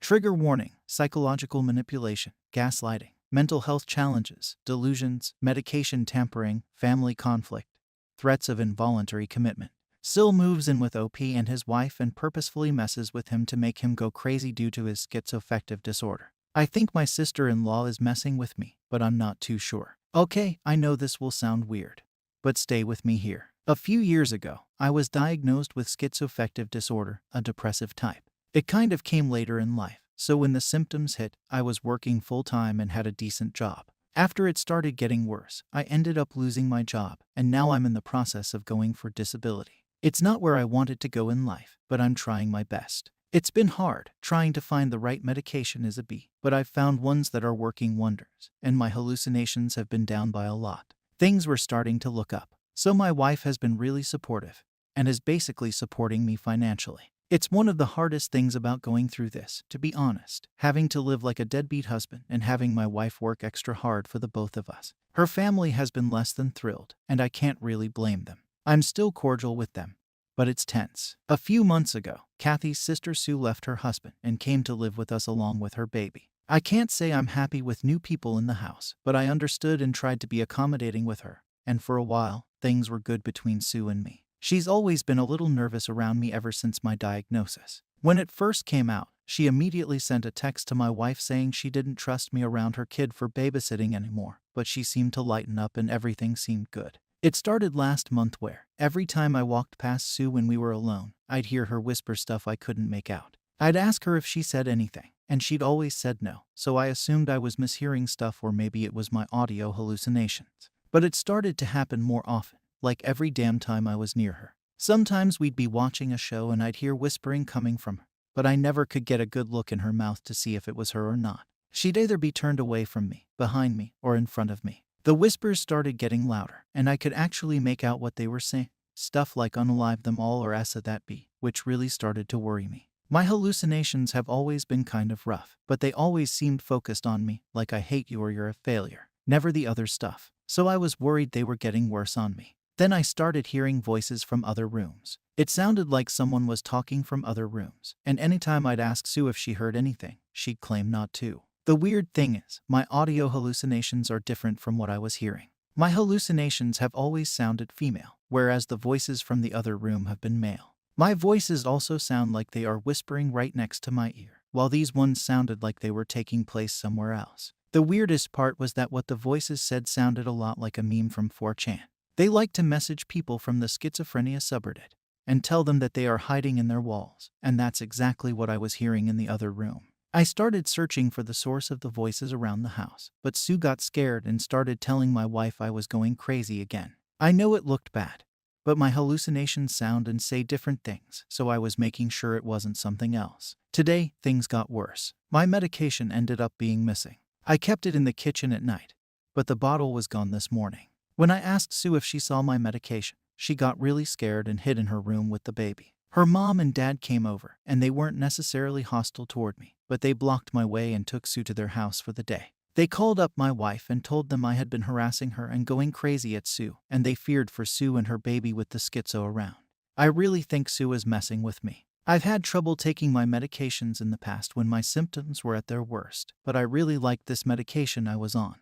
Trigger warning: psychological manipulation, gaslighting, mental health challenges, delusions, medication tampering, family conflict, threats of involuntary commitment. Sil moves in with OP and his wife and purposefully messes with him to make him go crazy due to his schizoaffective disorder. I think my sister-in-law is messing with me, but I'm not too sure. Okay, I know this will sound weird, but stay with me here. A few years ago, I was diagnosed with schizoaffective disorder, a depressive type. It kind of came later in life, so when the symptoms hit, I was working full-time and had a decent job. After it started getting worse, I ended up losing my job, and now I'm in the process of going for disability. It's not where I wanted to go in life, but I'm trying my best. It's been hard, trying to find the right medication is a B, but I've found ones that are working wonders, and my hallucinations have been down by a lot. Things were starting to look up, so my wife has been really supportive, and is basically supporting me financially. It's one of the hardest things about going through this, to be honest, having to live like a deadbeat husband and having my wife work extra hard for the both of us. Her family has been less than thrilled, and I can't really blame them. I'm still cordial with them, but it's tense. A few months ago, Kathy's sister Sue left her husband and came to live with us along with her baby. I can't say I'm happy with new people in the house, but I understood and tried to be accommodating with her, and for a while, things were good between Sue and me. She's always been a little nervous around me ever since my diagnosis. When it first came out, she immediately sent a text to my wife saying she didn't trust me around her kid for babysitting anymore, but she seemed to lighten up and everything seemed good. It started last month where, every time I walked past Sue when we were alone, I'd hear her whisper stuff I couldn't make out. I'd ask her if she said anything, and she'd always said no, so I assumed I was mishearing stuff or maybe it was my audio hallucinations. But it started to happen more often, like every damn time I was near her. Sometimes we'd be watching a show and I'd hear whispering coming from her, but I never could get a good look in her mouth to see if it was her or not. She'd either be turned away from me, behind me, or in front of me. The whispers started getting louder, and I could actually make out what they were saying. Stuff like unalive them all or AITA, which really started to worry me. My hallucinations have always been kind of rough, but they always seemed focused on me, like I hate you or you're a failure. Never the other stuff. So I was worried they were getting worse on me. Then I started hearing voices from other rooms. It sounded like someone was talking from other rooms, and anytime I'd ask Sue if she heard anything, she'd claim not to. The weird thing is, my audio hallucinations are different from what I was hearing. My hallucinations have always sounded female, whereas the voices from the other room have been male. My voices also sound like they are whispering right next to my ear, while these ones sounded like they were taking place somewhere else. The weirdest part was that what the voices said sounded a lot like a meme from 4chan. They like to message people from the schizophrenia subreddit and tell them that they are hiding in their walls, and that's exactly what I was hearing in the other room. I started searching for the source of the voices around the house, but Sue got scared and started telling my wife I was going crazy again. I know it looked bad, but my hallucinations sound and say different things, so I was making sure it wasn't something else. Today, things got worse. My medication ended up being missing. I kept it in the kitchen at night, but the bottle was gone this morning. When I asked Sue if she saw my medication, she got really scared and hid in her room with the baby. Her mom and dad came over, and they weren't necessarily hostile toward me, but they blocked my way and took Sue to their house for the day. They called up my wife and told them I had been harassing her and going crazy at Sue, and they feared for Sue and her baby with the schizo around. I really think Sue is messing with me. I've had trouble taking my medications in the past when my symptoms were at their worst, but I really liked this medication I was on,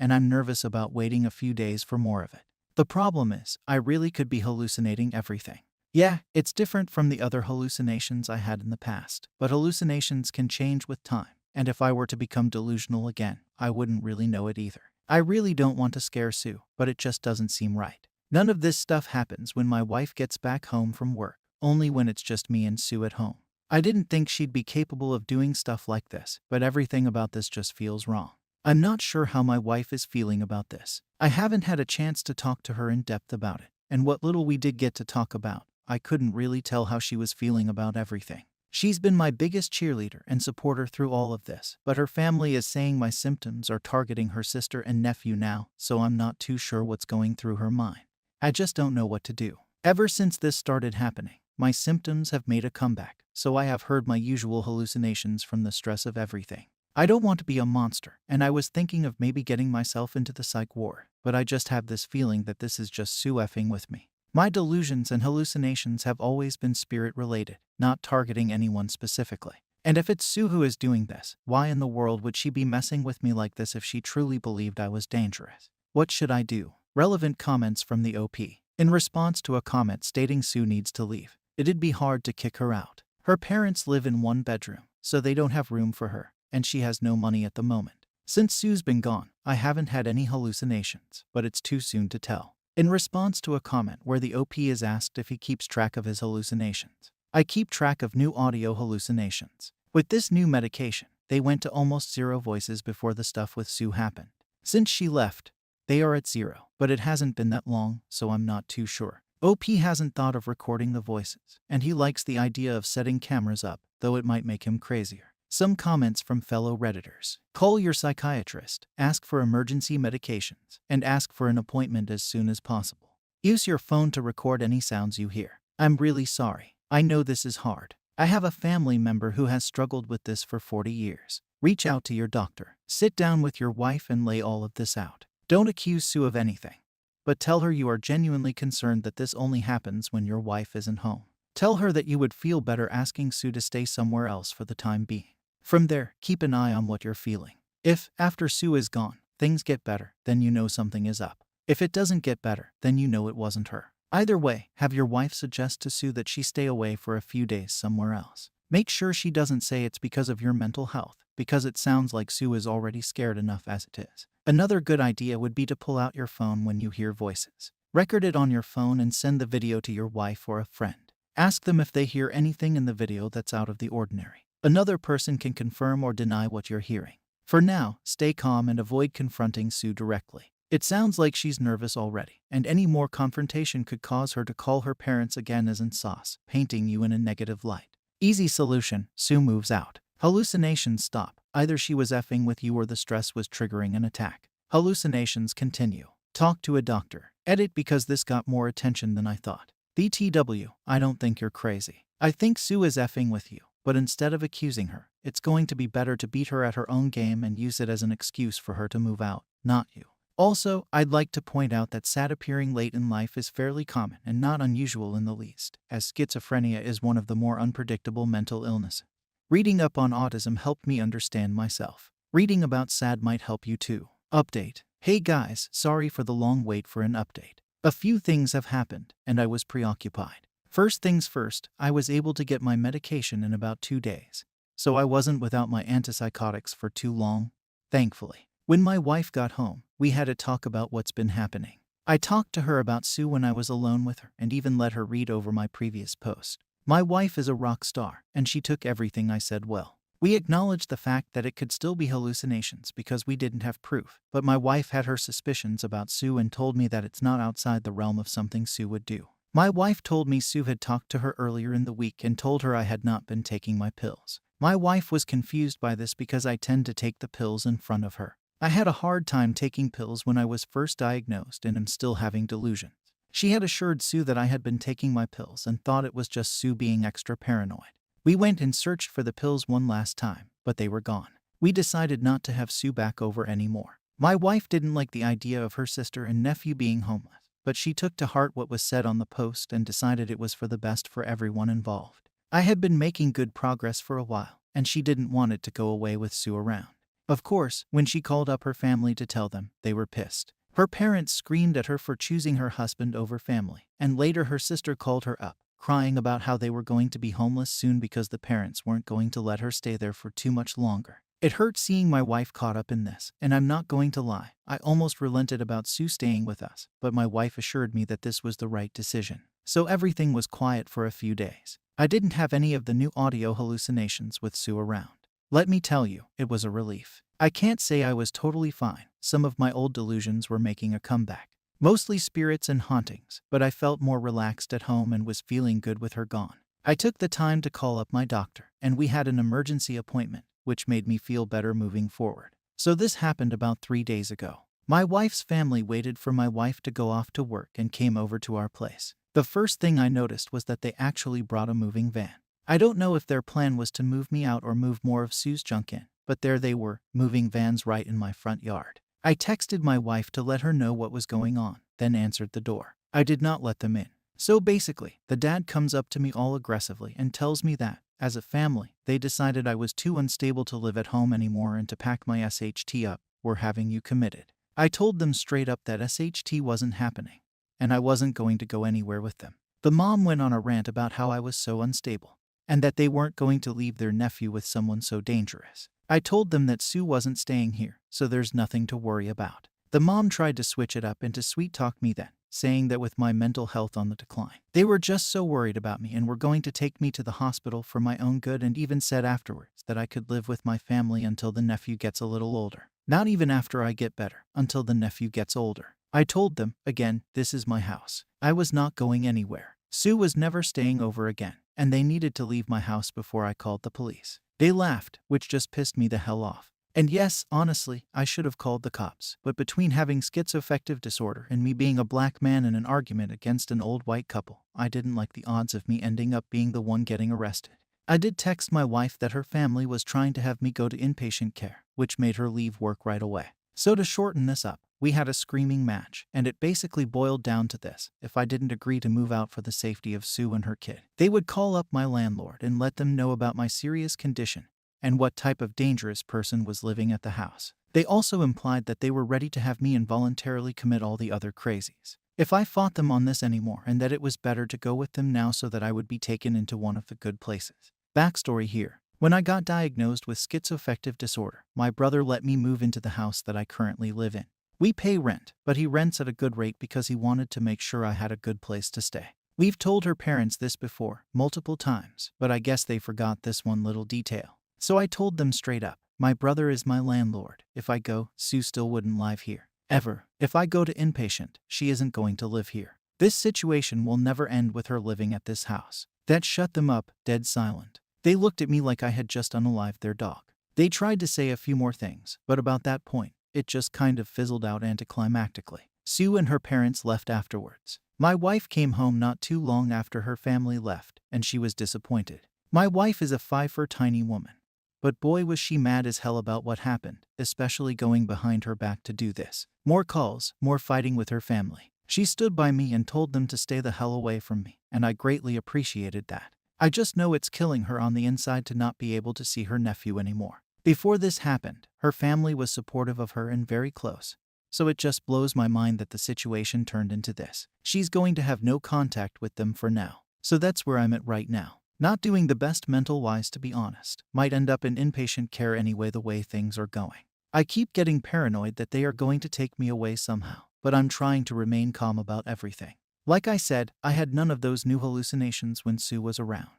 and I'm nervous about waiting a few days for more of it. The problem is, I really could be hallucinating everything. Yeah, it's different from the other hallucinations I had in the past, but hallucinations can change with time, and if I were to become delusional again, I wouldn't really know it either. I really don't want to scare Sue, but it just doesn't seem right. None of this stuff happens when my wife gets back home from work, only when it's just me and Sue at home. I didn't think she'd be capable of doing stuff like this, but everything about this just feels wrong. I'm not sure how my wife is feeling about this. I haven't had a chance to talk to her in depth about it, and what little we did get to talk about, I couldn't really tell how she was feeling about everything. She's been my biggest cheerleader and supporter through all of this, but her family is saying my symptoms are targeting her sister and nephew now, so I'm not too sure what's going through her mind. I just don't know what to do. Ever since this started happening, my symptoms have made a comeback, so I have heard my usual hallucinations from the stress of everything. I don't want to be a monster, and I was thinking of maybe getting myself into the psych ward, but I just have this feeling that this is just Sue effing with me. My delusions and hallucinations have always been spirit-related, not targeting anyone specifically. And if it's Sue who is doing this, why in the world would she be messing with me like this if she truly believed I was dangerous? What should I do? Relevant comments from the OP. In response to a comment stating Sue needs to leave, it'd be hard to kick her out. Her parents live in one bedroom, so they don't have room for her, and she has no money at the moment. Since Sue's been gone, I haven't had any hallucinations, but it's too soon to tell. In response to a comment where the OP is asked if he keeps track of his hallucinations, I keep track of new audio hallucinations. With this new medication, they went to almost 0 voices before the stuff with Sue happened. Since she left, they are at 0, but it hasn't been that long, so I'm not too sure. OP hasn't thought of recording the voices, and he likes the idea of setting cameras up, though it might make him crazier. Some comments from fellow Redditors. Call your psychiatrist, ask for emergency medications, and ask for an appointment as soon as possible. Use your phone to record any sounds you hear. I'm really sorry. I know this is hard. I have a family member who has struggled with this for 40 years. Reach out to your doctor. Sit down with your wife and lay all of this out. Don't accuse Sue of anything, but tell her you are genuinely concerned that this only happens when your wife isn't home. Tell her that you would feel better asking Sue to stay somewhere else for the time being. From there, keep an eye on what you're feeling. If, after Sue is gone, things get better, then you know something is up. If it doesn't get better, then you know it wasn't her. Either way, have your wife suggest to Sue that she stay away for a few days somewhere else. Make sure she doesn't say it's because of your mental health, because it sounds like Sue is already scared enough as it is. Another good idea would be to pull out your phone when you hear voices. Record it on your phone and send the video to your wife or a friend. Ask them if they hear anything in the video that's out of the ordinary. Another person can confirm or deny what you're hearing. For now, stay calm and avoid confronting Sue directly. It sounds like she's nervous already, and any more confrontation could cause her to call her parents again as in sauce, painting you in a negative light. Easy solution: Sue moves out. Hallucinations stop. Either she was effing with you or the stress was triggering an attack. Hallucinations continue. Talk to a doctor. Edit because this got more attention than I thought. BTW, I don't think you're crazy. I think Sue is effing with you, but instead of accusing her, it's going to be better to beat her at her own game and use it as an excuse for her to move out, not you. Also, I'd like to point out that sad appearing late in life is fairly common and not unusual in the least, as schizophrenia is one of the more unpredictable mental illnesses. Reading up on autism helped me understand myself. Reading about SAD might help you too. Update. Hey guys, sorry for the long wait for an update. A few things have happened, and I was preoccupied. First things first, I was able to get my medication in about 2 days, so I wasn't without my antipsychotics for too long, thankfully. When my wife got home, we had a talk about what's been happening. I talked to her about Sue when I was alone with her and even let her read over my previous post. My wife is a rock star, and she took everything I said well. We acknowledged the fact that it could still be hallucinations because we didn't have proof, but my wife had her suspicions about Sue and told me that it's not outside the realm of something Sue would do. My wife told me Sue had talked to her earlier in the week and told her I had not been taking my pills. My wife was confused by this because I tend to take the pills in front of her. I had a hard time taking pills when I was first diagnosed and am still having delusions. She had assured Sue that I had been taking my pills and thought it was just Sue being extra paranoid. We went and searched for the pills one last time, but they were gone. We decided not to have Sue back over anymore. My wife didn't like the idea of her sister and nephew being homeless, but she took to heart what was said on the post and decided it was for the best for everyone involved. I had been making good progress for a while, and she didn't want it to go away with Sue around. Of course, when she called up her family to tell them, they were pissed. Her parents screamed at her for choosing her husband over family, and later her sister called her up, crying about how they were going to be homeless soon because the parents weren't going to let her stay there for too much longer. It hurt seeing my wife caught up in this, and I'm not going to lie, I almost relented about Sue staying with us, but my wife assured me that this was the right decision. So everything was quiet for a few days. I didn't have any of the new audio hallucinations with Sue around. Let me tell you, it was a relief. I can't say I was totally fine. Some of my old delusions were making a comeback. Mostly spirits and hauntings, but I felt more relaxed at home and was feeling good with her gone. I took the time to call up my doctor, and we had an emergency appointment, which made me feel better moving forward. So this happened about 3 days ago. My wife's family waited for my wife to go off to work and came over to our place. The first thing I noticed was that they actually brought a moving van. I don't know if their plan was to move me out or move more of Sue's junk in, but there they were, moving vans right in my front yard. I texted my wife to let her know what was going on, then answered the door. I did not let them in. So basically, the dad comes up to me all aggressively and tells me that, as a family, they decided I was too unstable to live at home anymore and to pack my SHT up. We're having you committed. I told them straight up that SHT wasn't happening, and I wasn't going to go anywhere with them. The mom went on a rant about how I was so unstable, and that they weren't going to leave their nephew with someone so dangerous. I told them that Sue wasn't staying here, so there's nothing to worry about. The mom tried to switch it up and to sweet-talk me then, saying that with my mental health on the decline, they were just so worried about me and were going to take me to the hospital for my own good, and even said afterwards that I could live with my family until the nephew gets a little older. Not even after I get better, until the nephew gets older. I told them, again, this is my house. I was not going anywhere. Sue was never staying over again, and they needed to leave my house before I called the police. They laughed, which just pissed me the hell off. And yes, honestly, I should have called the cops, but between having schizoaffective disorder and me being a black man in an argument against an old white couple, I didn't like the odds of me ending up being the one getting arrested. I did text my wife that her family was trying to have me go to inpatient care, which made her leave work right away. So to shorten this up, we had a screaming match, and it basically boiled down to this: if I didn't agree to move out for the safety of Sue and her kid, they would call up my landlord and let them know about my serious condition and what type of dangerous person was living at the house. They also implied that they were ready to have me involuntarily commit all the other crazies if I fought them on this anymore, and that it was better to go with them now so that I would be taken into one of the good places. Backstory here. When I got diagnosed with schizoaffective disorder, my brother let me move into the house that I currently live in. We pay rent, but he rents at a good rate because he wanted to make sure I had a good place to stay. We've told her parents this before, multiple times, but I guess they forgot this one little detail. So I told them straight up, my brother is my landlord. If I go, Sue still wouldn't live here. Ever. If I go to inpatient, she isn't going to live here. This situation will never end with her living at this house. That shut them up, dead silent. They looked at me like I had just unalived their dog. They tried to say a few more things, but about that point, it just kind of fizzled out anticlimactically. Sue and her parents left afterwards. My wife came home not too long after her family left, and she was disappointed. My wife is a 5'4" tiny woman. But boy was she mad as hell about what happened, especially going behind her back to do this. More calls, more fighting with her family. She stood by me and told them to stay the hell away from me, and I greatly appreciated that. I just know it's killing her on the inside to not be able to see her nephew anymore. Before this happened, her family was supportive of her and very close. So it just blows my mind that the situation turned into this. She's going to have no contact with them for now. So that's where I'm at right now. Not doing the best mental-wise, to be honest. Might end up in inpatient care anyway the way things are going. I keep getting paranoid that they are going to take me away somehow, but I'm trying to remain calm about everything. Like I said, I had none of those new hallucinations when Sue was around.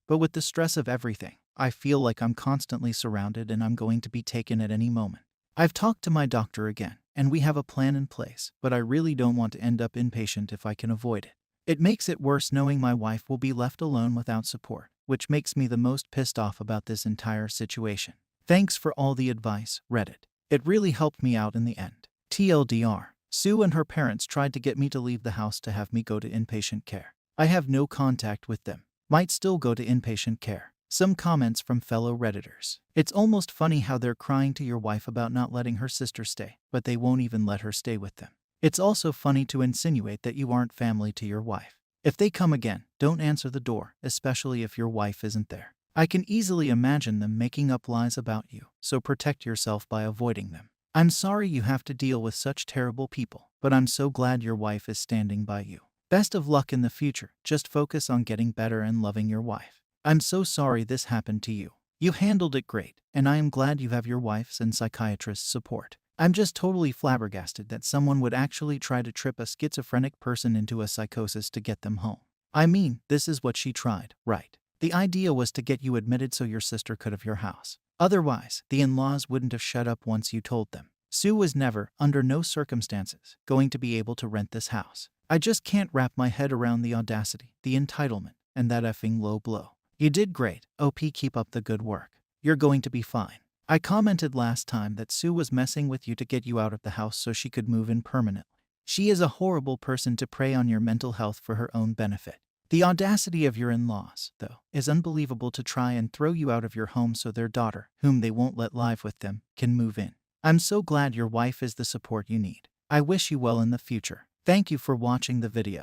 But with the stress of everything, I feel like I'm constantly surrounded and I'm going to be taken at any moment. I've talked to my doctor again, and we have a plan in place, but I really don't want to end up inpatient if I can avoid it. It makes it worse knowing my wife will be left alone without support, which makes me the most pissed off about this entire situation. Thanks for all the advice, Reddit. It really helped me out in the end. TLDR. Sue and her parents tried to get me to leave the house to have me go to inpatient care. I have no contact with them. Might still go to inpatient care. Some comments from fellow Redditors. It's almost funny how they're crying to your wife about not letting her sister stay, but they won't even let her stay with them. It's also funny to insinuate that you aren't family to your wife. If they come again, don't answer the door, especially if your wife isn't there. I can easily imagine them making up lies about you, so protect yourself by avoiding them. I'm sorry you have to deal with such terrible people, but I'm so glad your wife is standing by you. Best of luck in the future. Just focus on getting better and loving your wife. I'm so sorry this happened to you. You handled it great, and I am glad you have your wife's and psychiatrist's support. I'm just totally flabbergasted that someone would actually try to trip a schizophrenic person into a psychosis to get them home. I mean, this is what she tried, right? The idea was to get you admitted so your sister could have your house. Otherwise, the in-laws wouldn't have shut up once you told them. Sue was never, under no circumstances, going to be able to rent this house. I just can't wrap my head around the audacity, the entitlement, and that effing low blow. You did great. OP, keep up the good work. You're going to be fine. I commented last time that Sue was messing with you to get you out of the house so she could move in permanently. She is a horrible person to prey on your mental health for her own benefit. The audacity of your in-laws, though, is unbelievable to try and throw you out of your home so their daughter, whom they won't let live with them, can move in. I'm so glad your wife is the support you need. I wish you well in the future. Thank you for watching the video.